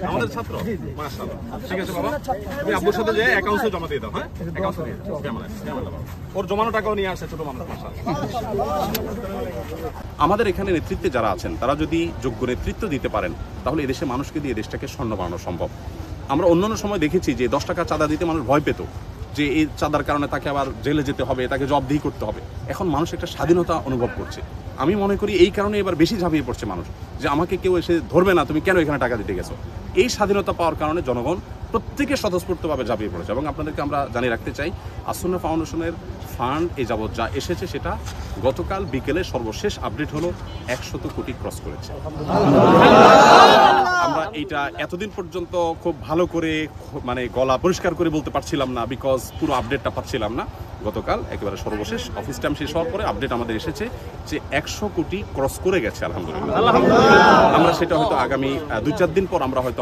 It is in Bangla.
আমাদের ছাত্র? মাশাআল্লাহ, ঠিক আছে বাবা, তুমি আব্বুর সাথে যে অ্যাকাউন্টে জমা দিয়ে দাও। হ্যাঁ, অ্যাকাউন্টে দিয়ে দাও। ওর জমানো টাকাও নিয়ে আসছে ছোট মানুষ। আমাদের এখানে নেতৃত্বে যারা আছেন তারা যদি যোগ্য নেতৃত্ব দিতে পারেন তাহলে এদেশে মানুষকে দিয়ে দেশটাকে স্বর্ণ বানানো সম্ভব। আমরা অন্যান্য সময় দেখেছি যে 10 টাকা চাঁদা দিতে মানুষ ভয় পেত, যে এই চাঁদার কারণে তাকে আবার জেলে যেতে হবে, তাকে জবাবদিহি করতে হবে। এখন মানুষ একটা স্বাধীনতা অনুভব করছে। আমি মনে করি এই কারণে এবার বেশি ঝাঁপিয়ে পড়ছে মানুষ, যে আমাকে কেউ এসে ধরবে না, তুমি কেন এখানে টাকা দিতে গেছো। এই স্বাধীনতা পাওয়ার কারণে জনগণ প্রত্যেকে স্বতঃস্ফূর্তভাবে ঝাঁপিয়ে পড়েছে। এবং আপনাদেরকে আমরা জানিয়ে রাখতে চাই, আসুন্নাহ ফাউন্ডেশনের ফান্ড এই যাবৎ যা এসেছে সেটা গতকাল বিকেলে সর্বশেষ আপডেট হলো 100 কোটি ক্রস করেছে। আমরা এইটা এতদিন পর্যন্ত খুব ভালো করে মানে গলা পরিষ্কার করে বলতে পারছিলাম না, বিকজ পুরো আপডেটটা পাচ্ছিলাম না। গতকাল একেবারে সর্বশেষ অফিস টাইম শেষ হওয়ার পরে আপডেট আমাদের এসেছে যে 100 কোটি ক্রস করে গেছে। আলহামদুলিল্লাহ। আমরা সেটা হয়তো আগামী 2-4 দিন পর আমরা হয়তো